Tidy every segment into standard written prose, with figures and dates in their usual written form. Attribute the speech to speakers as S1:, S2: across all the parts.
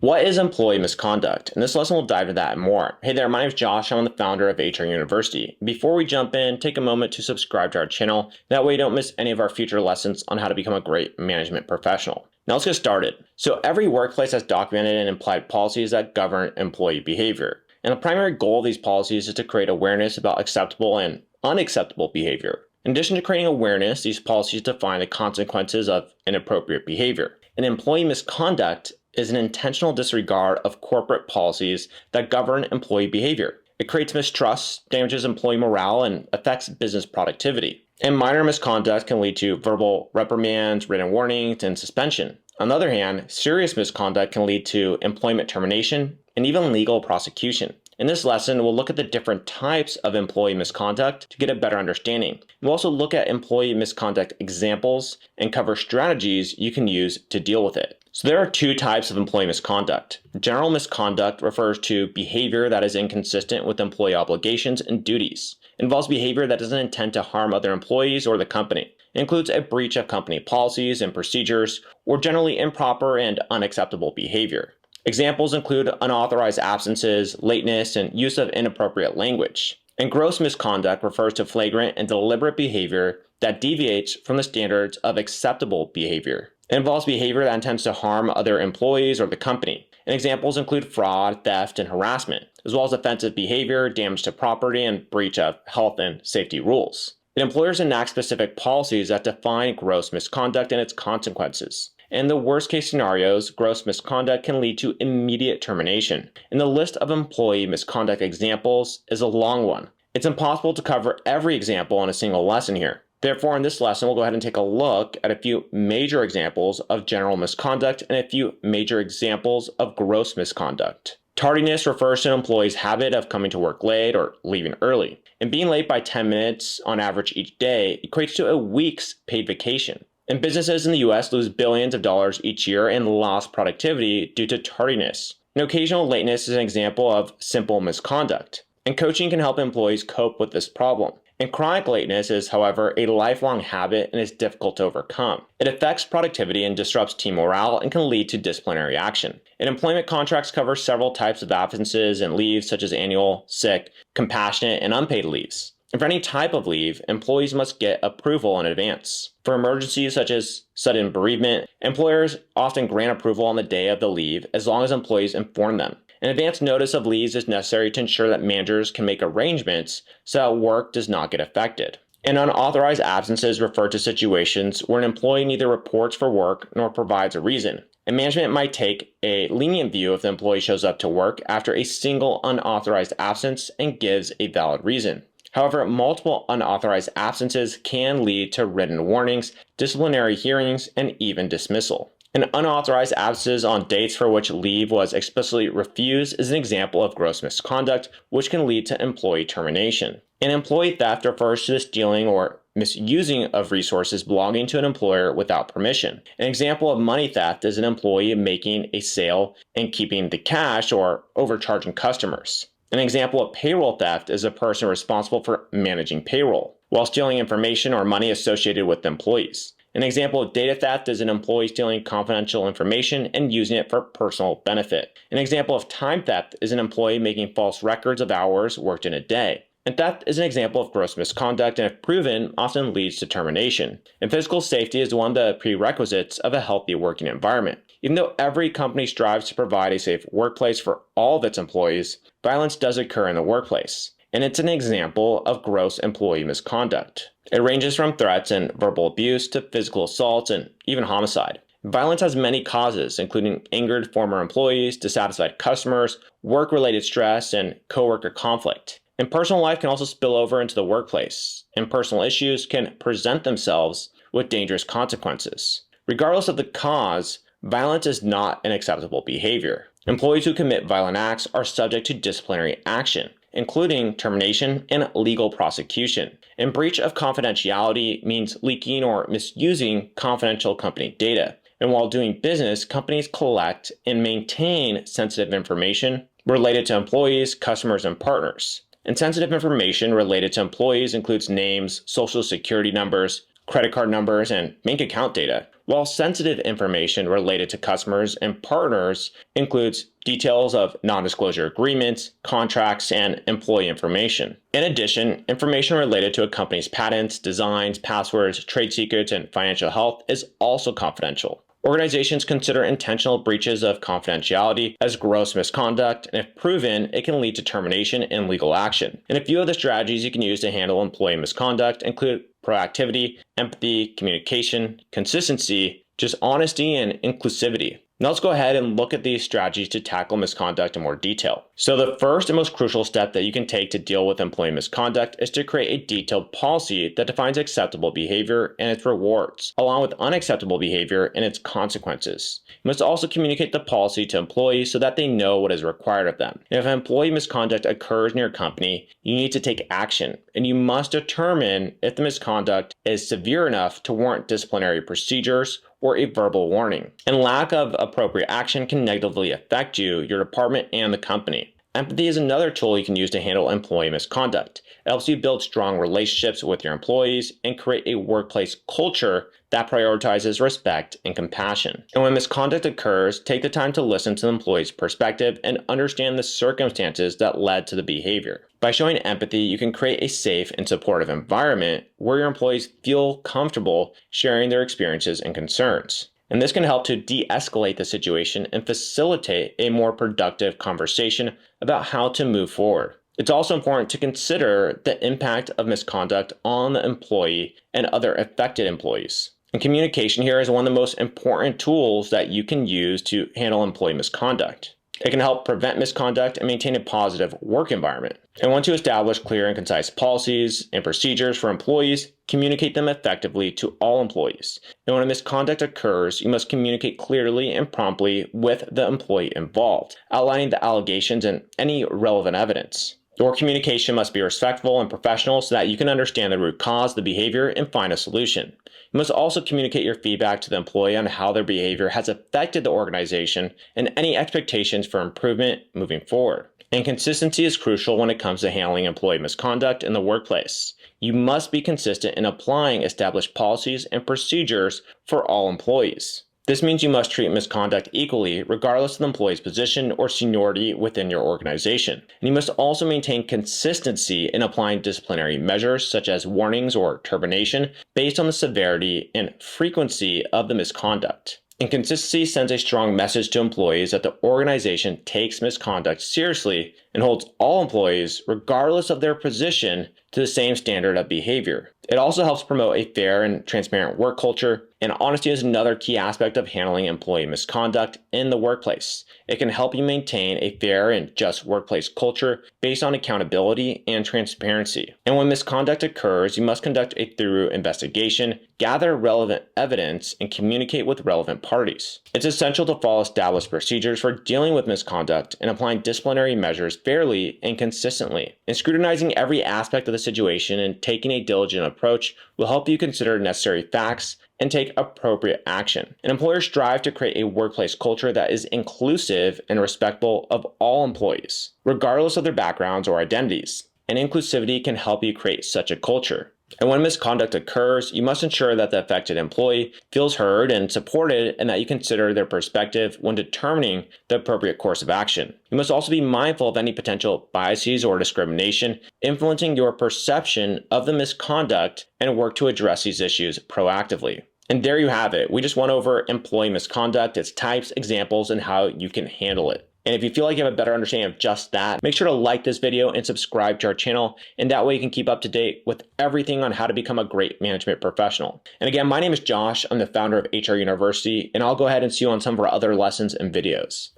S1: What is employee misconduct? In this lesson, we'll dive into that and more. Hey there, my name is Josh. I'm the founder of HR University. Before we jump in, take a moment to subscribe to our channel. That way you don't miss any of our future lessons on how to become a great management professional. Now let's get started. So every workplace has documented and implied policies that govern employee behavior. And the primary goal of these policies is to create awareness about acceptable and unacceptable behavior. In addition to creating awareness, these policies define the consequences of inappropriate behavior. And employee misconduct is an intentional disregard of corporate policies that govern employee behavior. It creates mistrust, damages employee morale, and affects business productivity. And minor misconduct can lead to verbal reprimands, written warnings, and suspension. On the other hand, serious misconduct can lead to employment termination and even legal prosecution. In this lesson, we'll look at the different types of employee misconduct to get a better understanding. We'll also look at employee misconduct examples and cover strategies you can use to deal with it. So there are two types of employee misconduct. General misconduct refers to behavior that is inconsistent with employee obligations and duties. It involves behavior that doesn't intend to harm other employees or the company. It includes a breach of company policies and procedures, or generally improper and unacceptable behavior. Examples include unauthorized absences, lateness, and use of inappropriate language. And gross misconduct refers to flagrant and deliberate behavior that deviates from the standards of acceptable behavior. It involves behavior that intends to harm other employees or the company. And examples include fraud, theft, and harassment, as well as offensive behavior, damage to property, and breach of health and safety rules. And employers enact specific policies that define gross misconduct and its consequences. In the worst case scenarios, gross misconduct can lead to immediate termination. And the list of employee misconduct examples is a long one. It's impossible to cover every example in a single lesson here. Therefore, in this lesson, we'll go ahead and take a look at a few major examples of general misconduct and a few major examples of gross misconduct. Tardiness refers to an employee's habit of coming to work late or leaving early. And being late by 10 minutes on average each day equates to a week's paid vacation. And businesses in the US lose billions of dollars each year in lost productivity due to tardiness. And occasional lateness is an example of simple misconduct. And coaching can help employees cope with this problem. And chronic lateness is, however, a lifelong habit and is difficult to overcome. It affects productivity and disrupts team morale and can lead to disciplinary action. And employment contracts cover several types of absences and leaves such as annual, sick, compassionate, and unpaid leaves. And for any type of leave, employees must get approval in advance. For emergencies such as sudden bereavement, employers often grant approval on the day of the leave as long as employees inform them. An advance notice of leaves is necessary to ensure that managers can make arrangements so that work does not get affected. And unauthorized absences refer to situations where an employee neither reports for work nor provides a reason. And management might take a lenient view if the employee shows up to work after a single unauthorized absence and gives a valid reason. However, multiple unauthorized absences can lead to written warnings, disciplinary hearings, and even dismissal. And unauthorized absences on dates for which leave was explicitly refused is an example of gross misconduct, which can lead to employee termination. And employee theft refers to the stealing or misusing of resources belonging to an employer without permission. An example of money theft is an employee making a sale and keeping the cash or overcharging customers. An example of payroll theft is a person responsible for managing payroll, while stealing information or money associated with employees. An example of data theft is an employee stealing confidential information and using it for personal benefit. An example of time theft is an employee making false records of hours worked in a day. And theft is an example of gross misconduct and, if proven, often leads to termination. And physical safety is one of the prerequisites of a healthy working environment. Even though every company strives to provide a safe workplace for all of its employees, violence does occur in the workplace. And it's an example of gross employee misconduct. It ranges from threats and verbal abuse to physical assaults and even homicide. Violence has many causes, including angered former employees, dissatisfied customers, work-related stress, and coworker conflict. And personal life can also spill over into the workplace, and personal issues can present themselves with dangerous consequences. Regardless of the cause, violence is not an acceptable behavior. Employees who commit violent acts are subject to disciplinary action, including termination and legal prosecution. And breach of confidentiality means leaking or misusing confidential company data. And while doing business, companies collect and maintain sensitive information related to employees, customers, and partners. And sensitive information related to employees includes names, social security numbers, credit card numbers, and bank account data, while sensitive information related to customers and partners includes details of non-disclosure agreements, contracts, and employee information. In addition, information related to a company's patents, designs, passwords, trade secrets, and financial health is also confidential. Organizations consider intentional breaches of confidentiality as gross misconduct, and if proven, it can lead to termination and legal action. And a few of the strategies you can use to handle employee misconduct include proactivity, empathy, communication, consistency, just honesty, and inclusivity. Now let's go ahead and look at these strategies to tackle misconduct in more detail. So the first and most crucial step that you can take to deal with employee misconduct is to create a detailed policy that defines acceptable behavior and its rewards, along with unacceptable behavior and its consequences. You must also communicate the policy to employees so that they know what is required of them. And if employee misconduct occurs in your company, you need to take action, and you must determine if the misconduct is severe enough to warrant disciplinary procedures or a verbal warning. And lack of appropriate action can negatively affect you, your department, and the company. Empathy is another tool you can use to handle employee misconduct. It helps you build strong relationships with your employees and create a workplace culture that prioritizes respect and compassion. And when misconduct occurs, take the time to listen to the employee's perspective and understand the circumstances that led to the behavior. By showing empathy, you can create a safe and supportive environment where your employees feel comfortable sharing their experiences and concerns. And this can help to de-escalate the situation and facilitate a more productive conversation about how to move forward. It's also important to consider the impact of misconduct on the employee and other affected employees. And communication here is one of the most important tools that you can use to handle employee misconduct. It can help prevent misconduct and maintain a positive work environment. And once you establish clear and concise policies and procedures for employees, communicate them effectively to all employees. And when a misconduct occurs, you must communicate clearly and promptly with the employee involved, outlining the allegations and any relevant evidence. Your communication must be respectful and professional so that you can understand the root cause of the behavior and find a solution. You must also communicate your feedback to the employee on how their behavior has affected the organization and any expectations for improvement moving forward. And consistency is crucial when it comes to handling employee misconduct in the workplace. You must be consistent in applying established policies and procedures for all employees. This means you must treat misconduct equally regardless of the employee's position or seniority within your organization. And you must also maintain consistency in applying disciplinary measures such as warnings or termination based on the severity and frequency of the misconduct. And consistency sends a strong message to employees that the organization takes misconduct seriously and holds all employees, regardless of their position, to the same standard of behavior. It also helps promote a fair and transparent work culture, and honesty is another key aspect of handling employee misconduct in the workplace. It can help you maintain a fair and just workplace culture based on accountability and transparency. And when misconduct occurs, you must conduct a thorough investigation, gather relevant evidence, and communicate with relevant parties. It's essential to follow established procedures for dealing with misconduct and applying disciplinary measures fairly and consistently. And scrutinizing every aspect of the situation and taking a diligent approach will help you consider necessary facts and take appropriate action. And employers strive to create a workplace culture that is inclusive and respectful of all employees, regardless of their backgrounds or identities. And inclusivity can help you create such a culture. And when misconduct occurs, you must ensure that the affected employee feels heard and supported, and that you consider their perspective when determining the appropriate course of action. You must also be mindful of any potential biases or discrimination influencing your perception of the misconduct and work to address these issues proactively. And there you have it. We just went over employee misconduct, its types, examples, and how you can handle it. And if you feel like you have a better understanding of just that, make sure to like this video and subscribe to our channel. And that way you can keep up to date with everything on how to become a great management professional. And again, my name is Josh. I'm the founder of HR University, and I'll go ahead and see you on some of our other lessons and videos.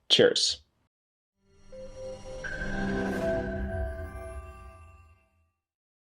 S1: Cheers.